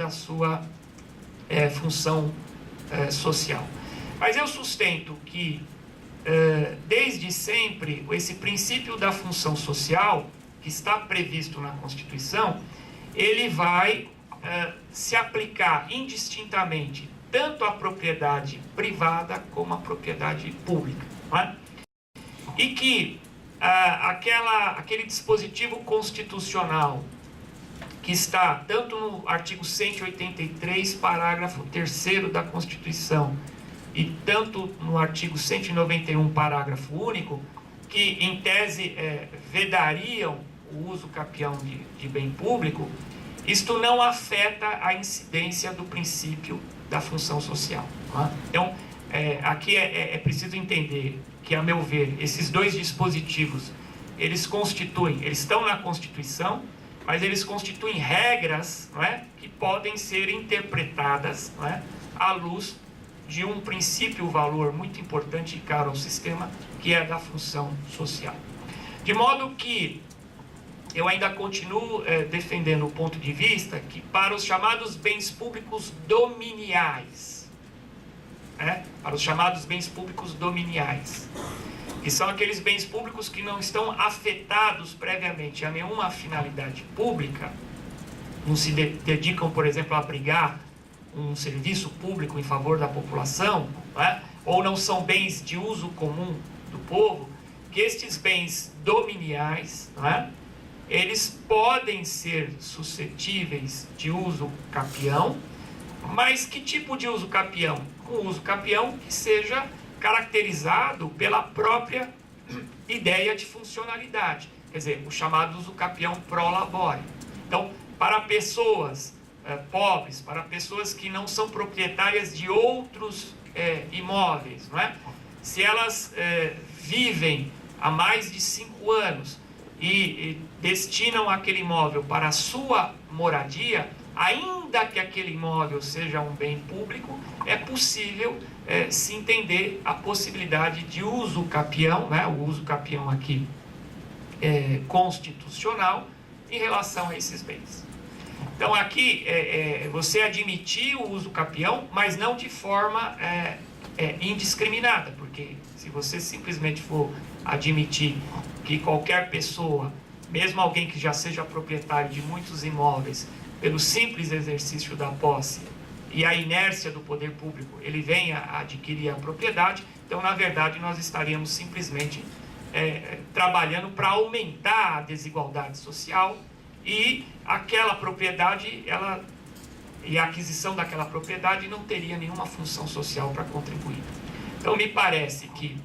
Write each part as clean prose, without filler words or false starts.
da sua função social. Mas eu sustento que, desde sempre, esse princípio da função social, que está previsto na Constituição, ele vai se aplicar indistintamente tanto à propriedade privada como à propriedade pública. Não é? E que aquele dispositivo constitucional que está tanto no artigo 183, parágrafo 3º da Constituição, e tanto no artigo 191, parágrafo único, que em tese vedariam o uso capião de bem público, isto não afeta a incidência do princípio da função social. Não é? Então, aqui é preciso entender que, a meu ver, esses dois dispositivos, eles estão na Constituição, mas eles constituem regras, não é, que podem ser interpretadas, não é, à luz de um princípio-valor muito importante e caro ao sistema, que é da função social. De modo que eu ainda continuo defendendo o ponto de vista que, para os chamados bens públicos dominiais, que são aqueles bens públicos que não estão afetados previamente a nenhuma finalidade pública, não se dedicam, por exemplo, a abrigar um serviço público em favor da população, ou não são bens de uso comum do povo, que estes bens dominiais, eles podem ser suscetíveis de uso capião, mas que tipo de uso capião? Um uso capião que seja caracterizado pela própria ideia de funcionalidade, quer dizer, o chamado uso capião pro labore. Então, para pessoas pobres, para pessoas que não são proprietárias de outros imóveis, não é? Se elas vivem há mais de 5 anos e destinam aquele imóvel para a sua moradia, ainda que aquele imóvel seja um bem público, é possível se entender a possibilidade de uso capião, o uso capião aqui constitucional, em relação a esses bens. Então aqui você admitir o uso capião, mas não de forma indiscriminada, porque se você simplesmente for admitir que qualquer pessoa, mesmo alguém que já seja proprietário de muitos imóveis, pelo simples exercício da posse e a inércia do poder público, ele venha a adquirir a propriedade, então, na verdade, nós estaríamos simplesmente trabalhando para aumentar a desigualdade social, e aquela propriedade, e a aquisição daquela propriedade não teria nenhuma função social para contribuir. Então, me parece que,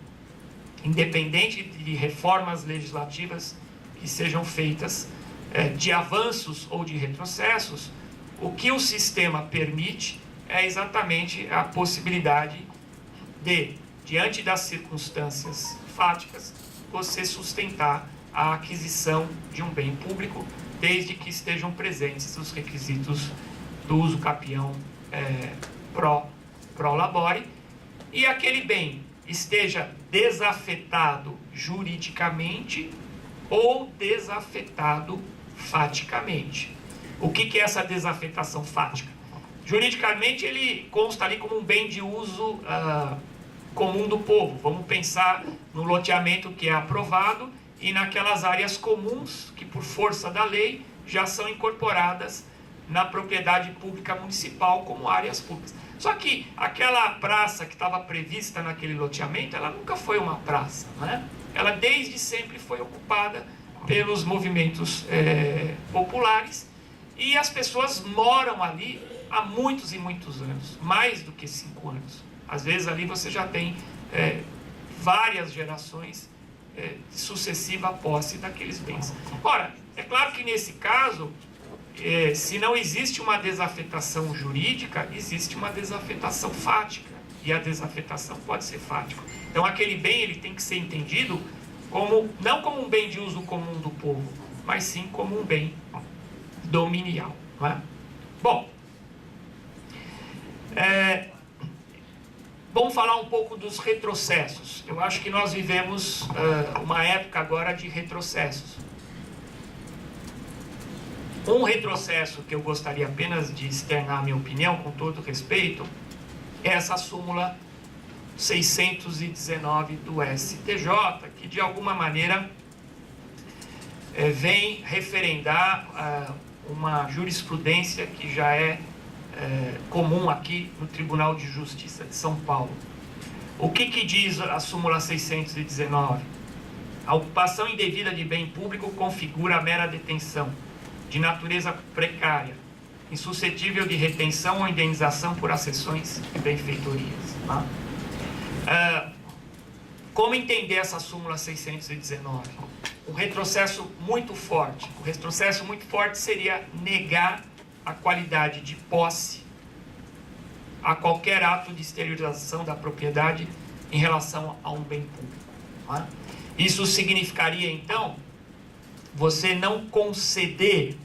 independente de reformas legislativas que sejam feitas, de avanços ou de retrocessos, o que o sistema permite é exatamente a possibilidade de, diante das circunstâncias fáticas, você sustentar a aquisição de um bem público, desde que estejam presentes os requisitos do uso capião pro labore, e aquele bem esteja desafetado juridicamente ou desafetado faticamente. O que é essa desafetação fática? Juridicamente, ele consta ali como um bem de uso comum do povo. Vamos pensar no loteamento que é aprovado e naquelas áreas comuns que, por força da lei, já são incorporadas na propriedade pública municipal como áreas públicas. Só que aquela praça que estava prevista naquele loteamento, ela nunca foi uma praça, né? Ela desde sempre foi ocupada pelos movimentos populares, e as pessoas moram ali há muitos e muitos anos, mais do que 5 anos. Às vezes ali você já tem várias gerações de sucessiva posse daqueles bens. Ora, é claro que nesse caso, se não existe uma desafetação jurídica, existe uma desafetação fática, e a desafetação pode ser fática. Então aquele bem, ele tem que ser entendido não como um bem de uso comum do povo, mas sim como um bem dominial. Não é? Bom, vamos falar um pouco dos retrocessos. Eu acho que nós vivemos uma época agora de retrocessos. Um retrocesso que eu gostaria apenas de externar a minha opinião, com todo respeito, é essa súmula 619 do STJ, que de alguma maneira vem referendar uma jurisprudência que já é comum aqui no Tribunal de Justiça de São Paulo. O que diz a súmula 619? A ocupação indevida de bem público configura a mera detenção, de natureza precária, insuscetível de retenção ou indenização por acessões e benfeitorias. Tá? Como entender essa súmula 619? Um retrocesso muito forte. O retrocesso muito forte seria negar a qualidade de posse a qualquer ato de exteriorização da propriedade em relação a um bem público. Tá? Isso significaria, então, você não conceder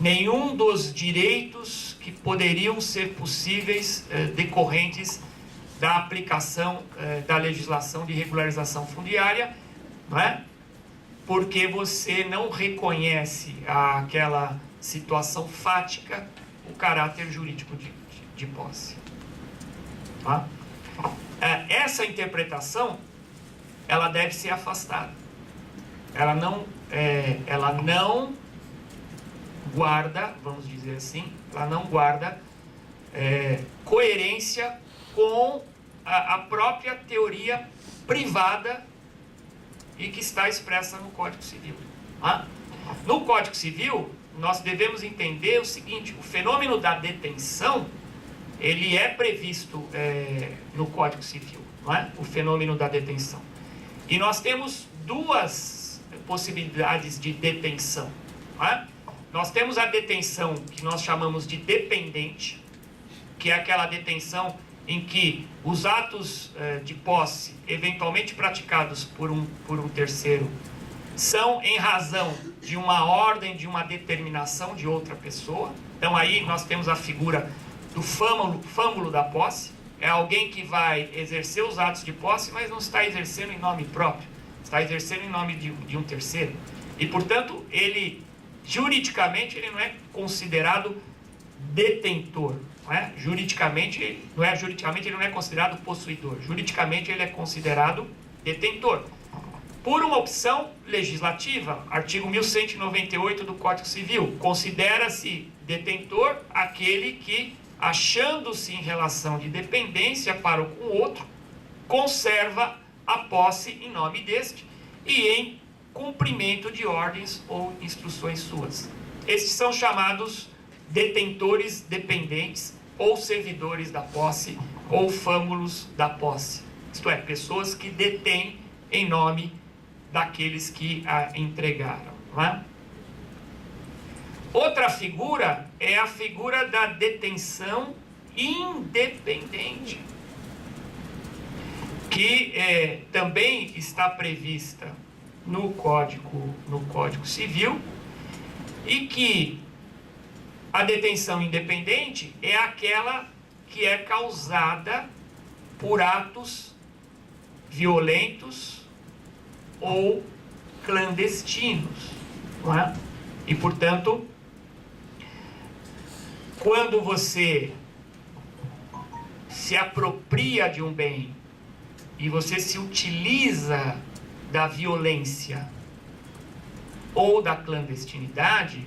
nenhum dos direitos que poderiam ser possíveis decorrentes da aplicação da legislação de regularização fundiária, não é? Porque você não reconhece aquela situação fática o caráter jurídico de posse. Tá? Essa interpretação, ela deve ser afastada. Ela não guarda, vamos dizer assim, ela não guarda coerência com a própria teoria privada e que está expressa no Código Civil. Tá? No Código Civil, nós devemos entender o seguinte: o fenômeno da detenção, ele é previsto no Código Civil, não é? O fenômeno da detenção. E nós temos duas possibilidades de detenção. Não é? Nós temos a detenção que nós chamamos de dependente, que é aquela detenção em que os atos de posse, eventualmente praticados por um terceiro, são em razão de uma ordem, de uma determinação de outra pessoa. Então aí nós temos a figura do fâmulo da posse. É alguém que vai exercer os atos de posse, mas não está exercendo em nome próprio, está exercendo em nome de um terceiro. E, portanto, juridicamente, ele não é considerado detentor. Não é? Juridicamente, ele não é considerado possuidor. Juridicamente, ele é considerado detentor. Por uma opção legislativa, artigo 1198 do Código Civil, considera-se detentor aquele que, achando-se em relação de dependência para com o outro, conserva a posse em nome deste e em cumprimento de ordens ou instruções suas. Estes são chamados detentores dependentes ou servidores da posse ou fâmulos da posse. Isto é, pessoas que detêm em nome daqueles que a entregaram. Não é? Outra figura é a figura da detenção independente, que também está prevista no Código Civil, e que a detenção independente é aquela que é causada por atos violentos ou clandestinos, não é? E, portanto, quando você se apropria de um bem e você se utiliza da violência ou da clandestinidade,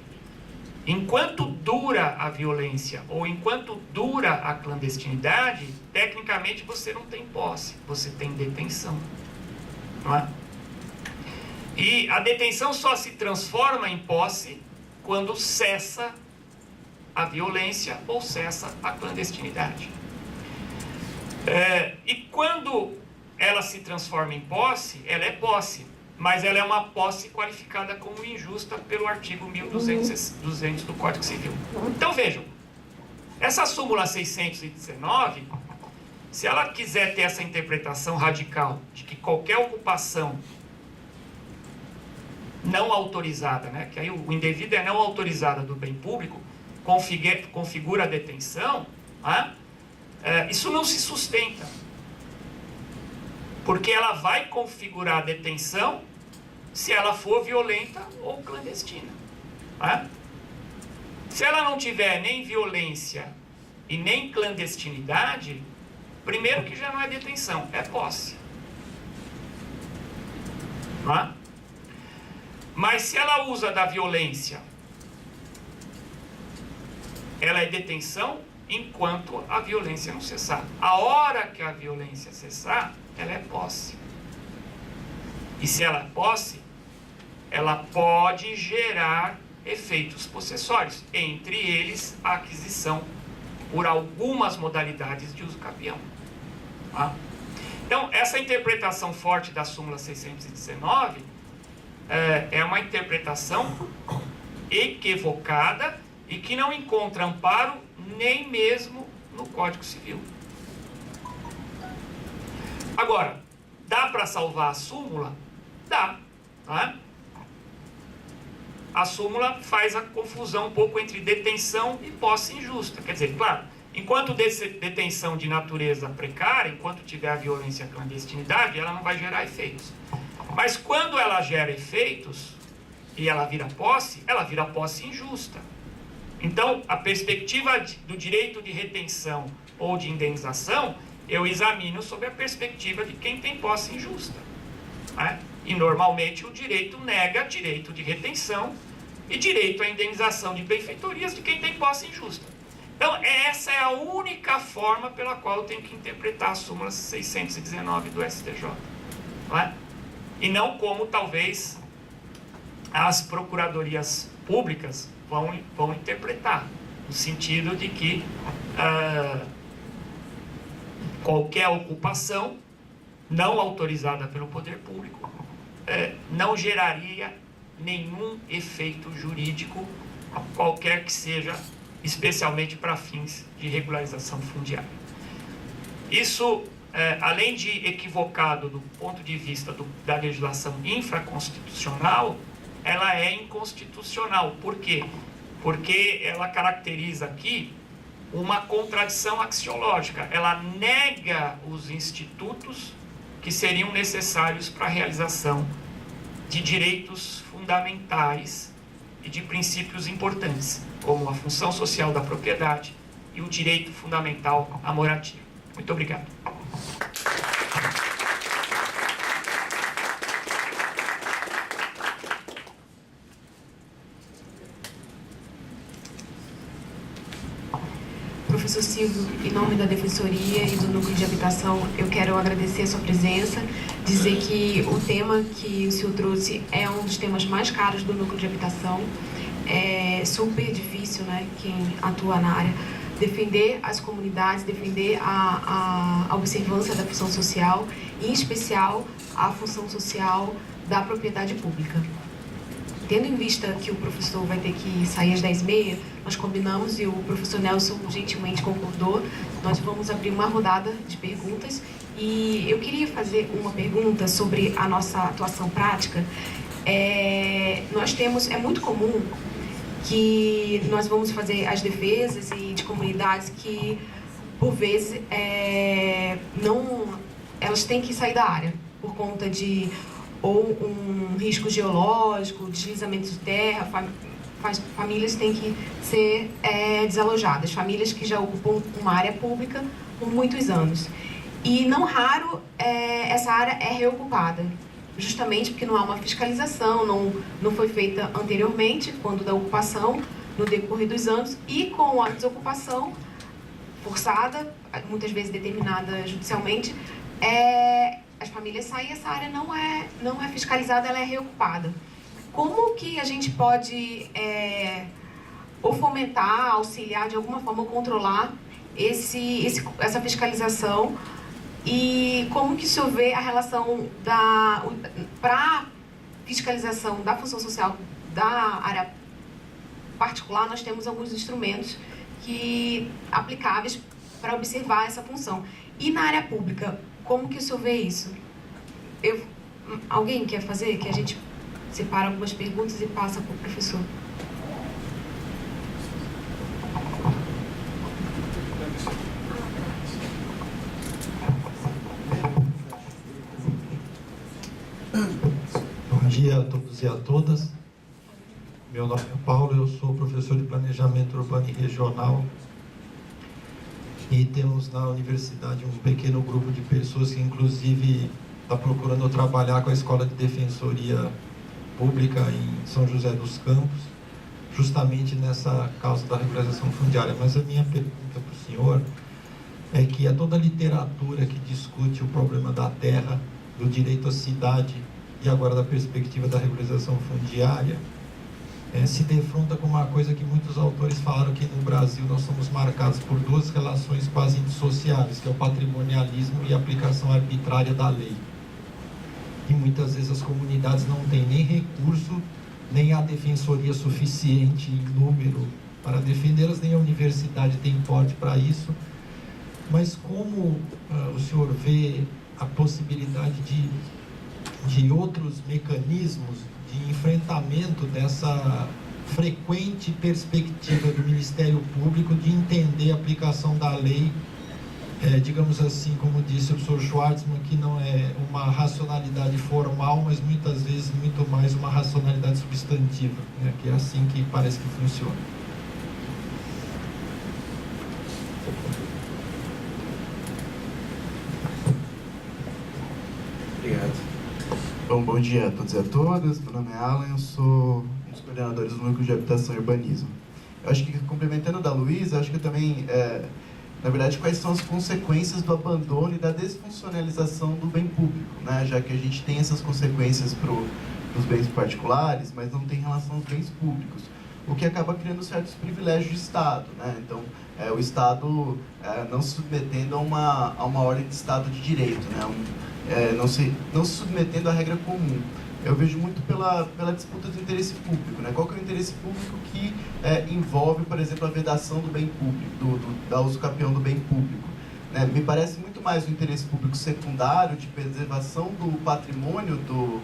enquanto dura a violência ou enquanto dura a clandestinidade, tecnicamente você não tem posse, você tem detenção. Não é? E a detenção só se transforma em posse quando cessa a violência ou cessa a clandestinidade. E quando ela se transforma em posse, ela é posse, mas ela é uma posse qualificada como injusta pelo artigo 1200 do Código Civil. Então vejam, essa súmula 619, se ela quiser ter essa interpretação radical de que qualquer ocupação não autorizada, né, que aí o indevido é não autorizada do bem público, configura a detenção, né, isso não se sustenta. Porque ela vai configurar a detenção se ela for violenta ou clandestina. Né? Se ela não tiver nem violência e nem clandestinidade, primeiro que já não é detenção, é posse. Né? Mas se ela usa da violência, ela é detenção enquanto a violência não cessar. A hora que a violência cessar, ela é posse. E se ela é posse, ela pode gerar efeitos possessórios, entre eles a aquisição por algumas modalidades de uso capião. Tá? Então, essa interpretação forte da súmula 619 é uma interpretação equivocada e que não encontra amparo nem mesmo no Código Civil. Agora, dá para salvar a súmula? Dá. Tá? A súmula faz a confusão um pouco entre detenção e posse injusta. Quer dizer, claro, enquanto detenção de natureza precária, enquanto tiver a violência e a clandestinidade, ela não vai gerar efeitos. Mas quando ela gera efeitos e ela vira posse injusta. Então, a perspectiva do direito de retenção ou de indenização, eu examino sob a perspectiva de quem tem posse injusta. Né? E normalmente o direito nega direito de retenção e direito à indenização de benfeitorias de quem tem posse injusta. Então, essa é a única forma pela qual eu tenho que interpretar a súmula 619 do STJ. Não é? E não como talvez as procuradorias públicas vão interpretar, no sentido de que qualquer ocupação não autorizada pelo poder público não geraria nenhum efeito jurídico, qualquer que seja, especialmente para fins de regularização fundiária. Isso, além de equivocado do ponto de vista da legislação infraconstitucional, ela é inconstitucional. Por quê? Porque ela caracteriza aqui uma contradição axiológica. Ela nega os institutos que seriam necessários para a realização de direitos fundamentais e de princípios importantes, como a função social da propriedade e o direito fundamental à moradia. Muito obrigado. Professor Silvio, em nome da Defensoria e do Núcleo de Habitação, eu quero agradecer a sua presença, dizer que o tema que o senhor trouxe é um dos temas mais caros do Núcleo de Habitação. É super difícil, né, quem atua na área, defender as comunidades, defender a observância da função social, em especial a função social da propriedade pública. Tendo em vista que o professor vai ter que sair às 10h30, nós combinamos e o professor Nelson gentilmente concordou, nós vamos abrir uma rodada de perguntas e eu queria fazer uma pergunta sobre a nossa atuação prática. Nós temos, é muito comum que nós vamos fazer as defesas e de comunidades que, por vezes, elas têm que sair da área por conta de ou um risco geológico, deslizamento de terra, famílias têm que ser desalojadas, famílias que já ocupam uma área pública por muitos anos. E não raro essa área é reocupada, justamente porque não há uma fiscalização, não foi feita anteriormente, quando da ocupação, no decorrer dos anos, e com a desocupação forçada, muitas vezes determinada judicialmente, as famílias saem e essa área não é fiscalizada, ela é reocupada. Como que a gente pode ou fomentar, auxiliar, de alguma forma, controlar essa fiscalização e como que o senhor vê a relação para fiscalização da função social da área particular? Nós temos alguns instrumentos aplicáveis para observar essa função. E na área pública, como que o senhor vê isso? Alguém quer fazer? Que a gente separa algumas perguntas e passa para o professor. Bom dia a todos e a todas. Meu nome é Paulo, eu sou professor de Planejamento Urbano e Regional e temos na universidade um pequeno grupo de pessoas que inclusive está procurando trabalhar com a Escola de Defensoria Pública em São José dos Campos, justamente nessa causa da regularização fundiária. Mas a minha pergunta para o senhor é que toda a literatura que discute o problema da terra, do direito à cidade e agora da perspectiva da regularização fundiária, se defronta com uma coisa que muitos autores falaram, que no Brasil nós somos marcados por duas relações quase indissociáveis, que é o patrimonialismo e a aplicação arbitrária da lei. E muitas vezes as comunidades não têm nem recurso, nem a defensoria suficiente em número para defendê-las, nem a universidade tem porte para isso. Mas como o senhor vê a possibilidade de outros mecanismos de enfrentamento dessa frequente perspectiva do Ministério Público de entender a aplicação da lei, digamos assim, como disse o professor Schwartzman, que não é uma racionalidade formal, mas muitas vezes muito mais uma racionalidade substantiva, né? Que é assim que parece que funciona. Obrigado. Bom dia a todos e a todas. Meu nome é Alan, eu sou um dos coordenadores do Núcleo de Habitação e Urbanismo. Eu acho que, complementando da Luísa, acho que também, na verdade, quais são as consequências do abandono e da desfuncionalização do bem público, né? Já que a gente tem essas consequências para os bens particulares, mas não tem relação aos bens públicos, o que acaba criando certos privilégios de Estado, né? Então, o Estado não se submetendo a uma ordem de Estado de direito, né? Não se submetendo à regra comum. Eu vejo muito pela disputa do interesse público, né? Qual que é o interesse público que envolve, por exemplo, a vedação do bem público, da usucapião do bem público, né? Me parece muito mais o interesse público secundário de preservação do patrimônio do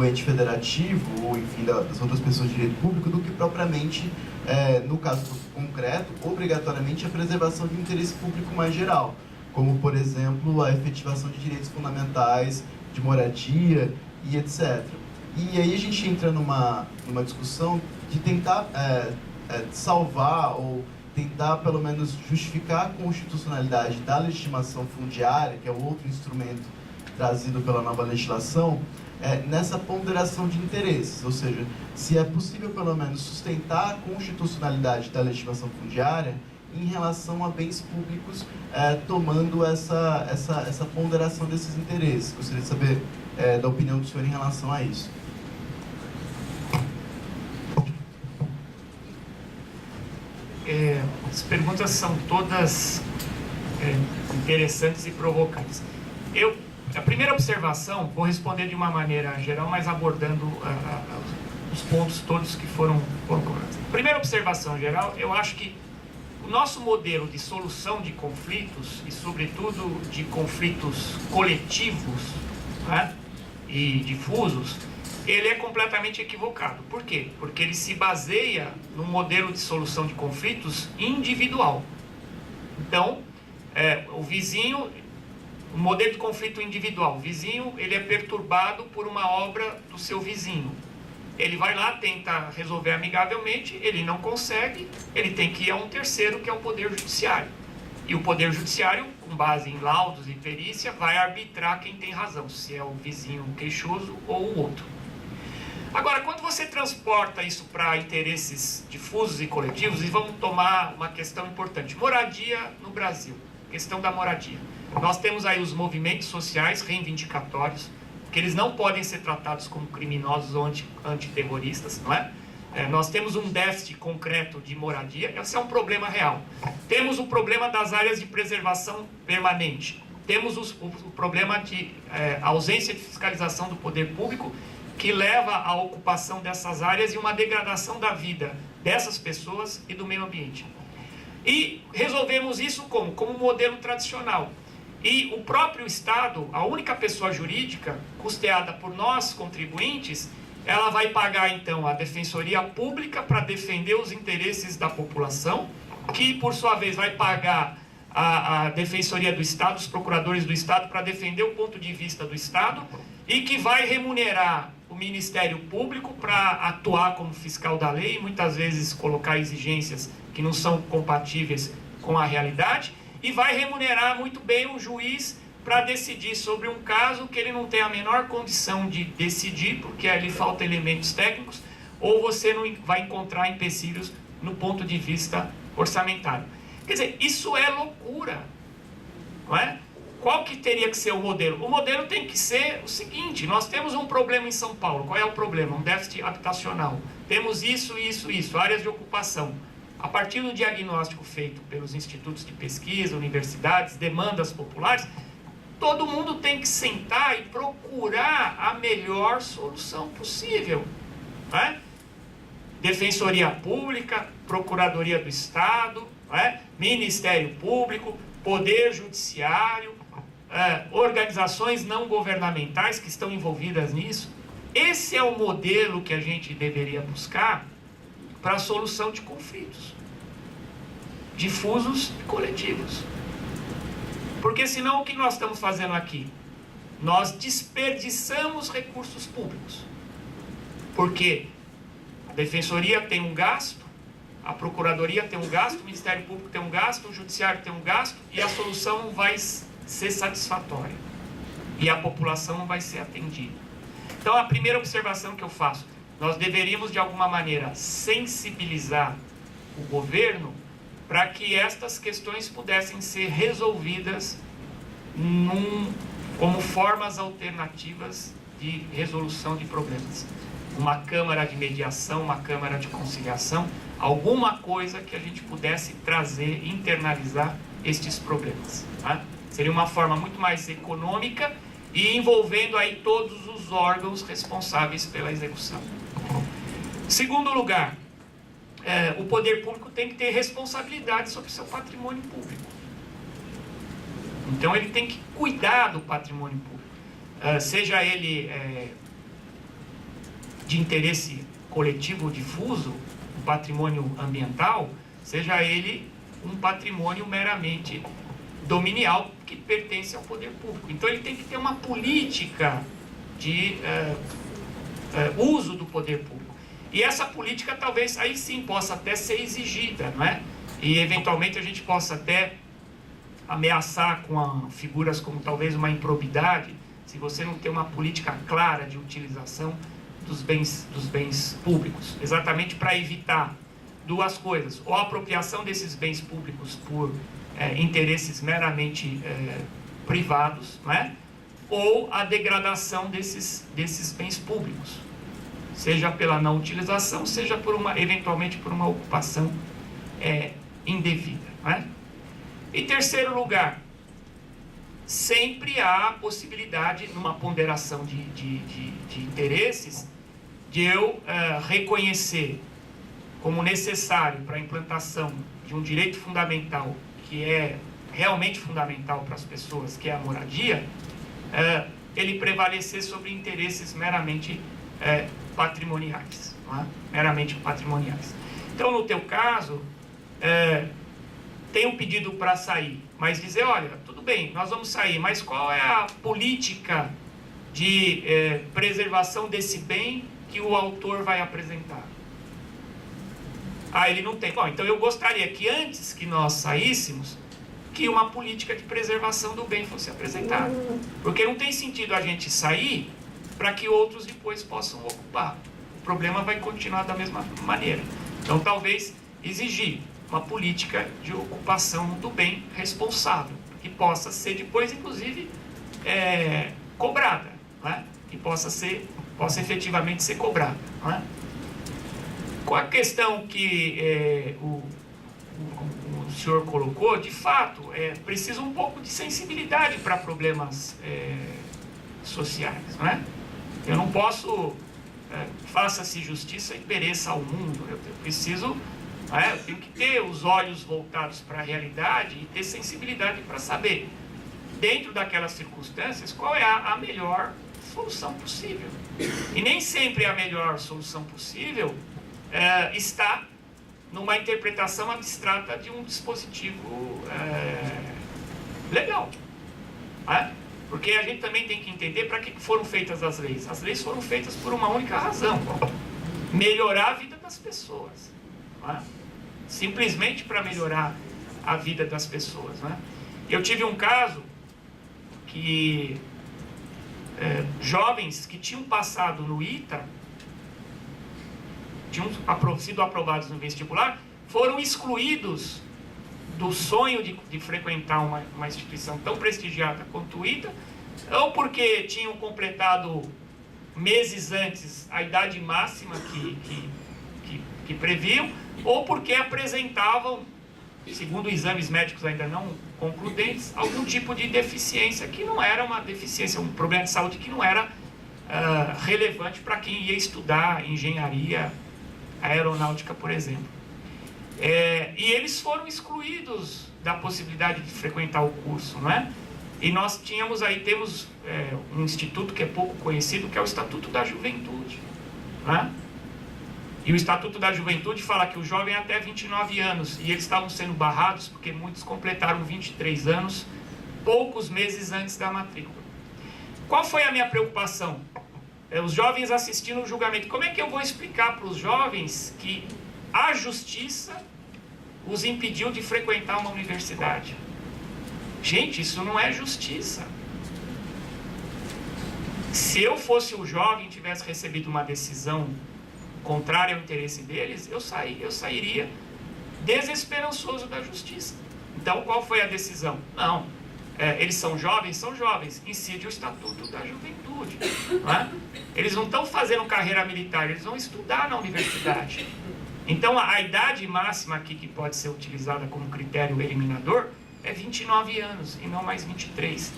ente federativo, ou enfim, das outras pessoas de direito público, do que propriamente, no caso concreto, obrigatoriamente a preservação de um interesse público mais geral, como, por exemplo, a efetivação de direitos fundamentais, de moradia e etc. E aí a gente entra numa discussão de tentar salvar ou tentar, pelo menos, justificar a constitucionalidade da legitimação fundiária, que é o outro instrumento trazido pela nova legislação, nessa ponderação de interesses, ou seja, se é possível, pelo menos, sustentar a constitucionalidade da legitimação fundiária em relação a bens públicos, tomando essa ponderação desses interesses. Gostaria de saber da opinião do senhor em relação a isso. As perguntas são todas interessantes e provocantes. A primeira observação, vou responder de uma maneira geral, mas abordando os pontos todos que foram colocados. Primeira observação geral, eu acho que o nosso modelo de solução de conflitos, e sobretudo de conflitos coletivos, né, e difusos, ele é completamente equivocado. Por quê? Porque ele se baseia no modelo de solução de conflitos individual. Então, o vizinho, o modelo de conflito individual, o vizinho, ele é perturbado por uma obra do seu vizinho. Ele vai lá, tenta resolver amigavelmente, ele não consegue, ele tem que ir a um terceiro, que é o Poder Judiciário. E o Poder Judiciário, com base em laudos e perícia, vai arbitrar quem tem razão, se é o vizinho queixoso ou o outro. Agora, quando você transporta isso para interesses difusos e coletivos, e vamos tomar uma questão importante, moradia no Brasil, questão da moradia. Nós temos aí os movimentos sociais reivindicatórios, que eles não podem ser tratados como criminosos ou antiterroristas, não é? Nós temos um déficit concreto de moradia, esse é um problema real. Temos o problema das áreas de preservação permanente. Temos o problema de ausência de fiscalização do poder público, que leva à ocupação dessas áreas e uma degradação da vida dessas pessoas e do meio ambiente. E resolvemos isso como? Como um modelo tradicional. E o próprio Estado, a única pessoa jurídica, custeada por nós, contribuintes, ela vai pagar, então, a Defensoria Pública para defender os interesses da população, que, por sua vez, vai pagar a Defensoria do Estado, os procuradores do Estado, para defender o ponto de vista do Estado, e que vai remunerar o Ministério Público para atuar como fiscal da lei, muitas vezes colocar exigências que não são compatíveis com a realidade, e vai remunerar muito bem o juiz para decidir sobre um caso que ele não tem a menor condição de decidir, porque ali faltam elementos técnicos, ou você não vai encontrar empecilhos no ponto de vista orçamentário. Quer dizer, isso é loucura, não é? Qual que teria que ser o modelo? O modelo tem que ser o seguinte: nós temos um problema em São Paulo. Qual é o problema? Um déficit habitacional. Temos isso, áreas de ocupação. A partir do diagnóstico feito pelos institutos de pesquisa, universidades, demandas populares, todo mundo tem que sentar e procurar a melhor solução possível, né? Defensoria Pública, Procuradoria do Estado, né? Ministério Público, Poder Judiciário, organizações não governamentais que estão envolvidas nisso. Esse é o modelo que a gente deveria buscar para a solução de conflitos difusos e coletivos. Porque senão o que nós estamos fazendo aqui? Nós desperdiçamos recursos públicos. Porque a Defensoria tem um gasto, a Procuradoria tem um gasto, o Ministério Público tem um gasto, o Judiciário tem um gasto, e a solução não vai ser satisfatória. E a população não vai ser atendida. Então, a primeira observação que eu faço: nós deveríamos, de alguma maneira, sensibilizar o governo para que estas questões pudessem ser resolvidas como formas alternativas de resolução de problemas. Uma câmara de mediação, uma câmara de conciliação, alguma coisa que a gente pudesse trazer, internalizar estes problemas, tá? Seria uma forma muito mais econômica e envolvendo aí todos os órgãos responsáveis pela execução. Segundo lugar, o poder público tem que ter responsabilidade sobre o seu patrimônio público. Então ele tem que cuidar do patrimônio público, seja ele de interesse coletivo ou difuso, um patrimônio ambiental, seja ele um patrimônio meramente dominial que pertence ao poder público. Então ele tem que ter uma política de uso do poder público. E essa política talvez aí sim possa até ser exigida, não é? E eventualmente a gente possa até ameaçar com figuras como talvez uma improbidade, se você não tem uma política clara de utilização dos bens públicos, exatamente para evitar duas coisas: ou a apropriação desses bens públicos por interesses meramente privados, não é? Ou a degradação desses bens públicos, seja pela não utilização, seja eventualmente por uma ocupação indevida, não é? Em terceiro lugar, sempre há a possibilidade, numa ponderação de interesses, de eu reconhecer como necessário para a implantação de um direito fundamental, que é realmente fundamental para as pessoas, que é a moradia, ele prevalecer sobre interesses meramente patrimoniais, não é? Meramente patrimoniais. Então, no teu caso, tem um pedido para sair, mas dizer: olha, tudo bem, nós vamos sair, mas qual é a política de preservação desse bem que o autor vai apresentar? Ele não tem. Bom, então eu gostaria que antes que nós saíssemos, que uma política de preservação do bem fosse apresentada. Porque não tem sentido a gente sair para que outros depois possam ocupar. O problema vai continuar da mesma maneira. Então, talvez exigir uma política de ocupação do bem responsável, que possa ser depois, inclusive, cobrada, né? Que possa efetivamente ser cobrada, né? Com a questão que o senhor colocou, de fato, precisa um pouco de sensibilidade para problemas sociais, não é? Eu não posso, faça-se justiça e pereça ao mundo. Eu preciso, eu tenho que ter os olhos voltados para a realidade e ter sensibilidade para saber, dentro daquelas circunstâncias, qual é a melhor solução possível. E nem sempre a melhor solução possível está numa interpretação abstrata de um dispositivo legal. Porque a gente também tem que entender para que foram feitas as leis. As leis foram feitas por uma única razão: melhorar a vida das pessoas. Não é? Simplesmente para melhorar a vida das pessoas. Não é? Eu tive um caso que jovens que tinham passado no ITA, tinham sido aprovados no vestibular, foram excluídos do sonho de frequentar uma instituição tão prestigiada quanto o ITA, ou porque tinham completado meses antes a idade máxima que previam, ou porque apresentavam, segundo exames médicos ainda não concludentes, algum tipo de deficiência que não era uma deficiência, um problema de saúde que não era relevante para quem ia estudar engenharia aeronáutica, por exemplo. E eles foram excluídos da possibilidade de frequentar o curso, não é? E nós temos um instituto que é pouco conhecido, que é o Estatuto da Juventude, não é? E o Estatuto da Juventude fala que o jovem é até 29 anos, e eles estavam sendo barrados porque muitos completaram 23 anos, poucos meses antes da matrícula. Qual foi a minha preocupação? Os jovens assistindo o julgamento. Como é que eu vou explicar para os jovens que a justiça os impediu de frequentar uma universidade? Gente, isso não é justiça. Se eu fosse o jovem e tivesse recebido uma decisão contrária ao interesse deles, eu sairia desesperançoso da justiça. Então, qual foi a decisão? Não, eles são jovens, incide o Estatuto da Juventude. Não é? Eles não estão fazendo carreira militar, eles vão estudar na universidade. Então, a idade máxima aqui que pode ser utilizada como critério eliminador é 29 anos, e não mais 23.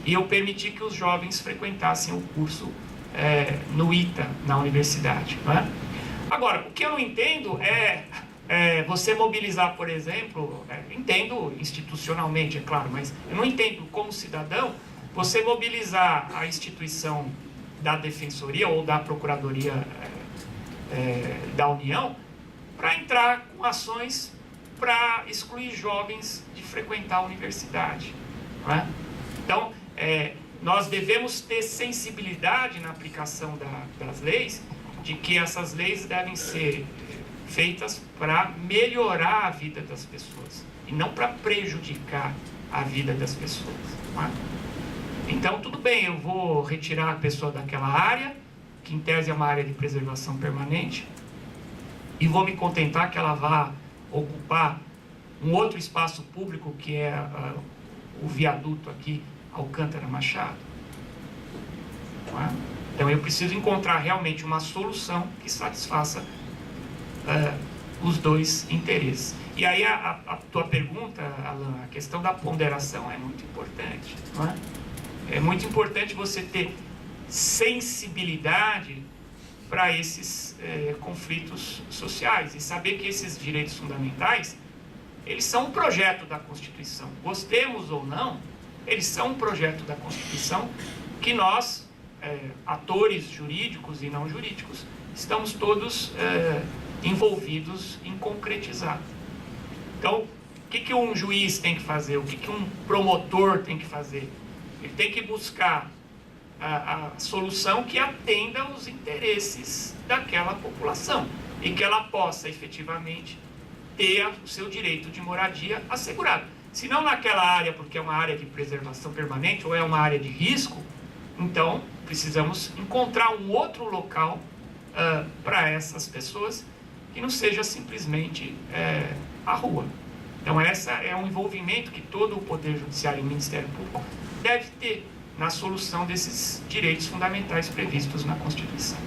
E eu permiti que os jovens frequentassem o curso no ITA, na universidade. Não é? Agora, o que eu não entendo é você mobilizar, por exemplo, entendo institucionalmente, é claro, mas eu não entendo como cidadão, você mobilizar a instituição da Defensoria ou da Procuradoria da União para entrar com ações para excluir jovens de frequentar a universidade. Não é? Então, nós devemos ter sensibilidade na aplicação das leis, de que essas leis devem ser feitas para melhorar a vida das pessoas e não para prejudicar a vida das pessoas. Não é? Então, tudo bem, eu vou retirar a pessoa daquela área, que em tese é uma área de preservação permanente, e vou me contentar que ela vá ocupar um outro espaço público, que é o viaduto aqui, Alcântara Machado. Não é? Então, eu preciso encontrar realmente uma solução que satisfaça os dois interesses. E aí, a tua pergunta, Alan, a questão da ponderação é muito importante. Não é? É muito importante você ter sensibilidade para esses conflitos sociais e saber que esses direitos fundamentais, eles são um projeto da Constituição. Gostemos ou não, eles são um projeto da Constituição que nós, atores jurídicos e não jurídicos, estamos todos envolvidos em concretizar. Então, o que um juiz tem que fazer? O que um promotor tem que fazer? Ele tem que buscar a solução que atenda aos interesses daquela população e que ela possa efetivamente ter o seu direito de moradia assegurado. Se não naquela área, porque é uma área de preservação permanente ou é uma área de risco, então precisamos encontrar um outro local para essas pessoas que não seja simplesmente a rua. Então, esse é um envolvimento que todo o Poder Judiciário e o Ministério Público deve ter na solução desses direitos fundamentais previstos na Constituição.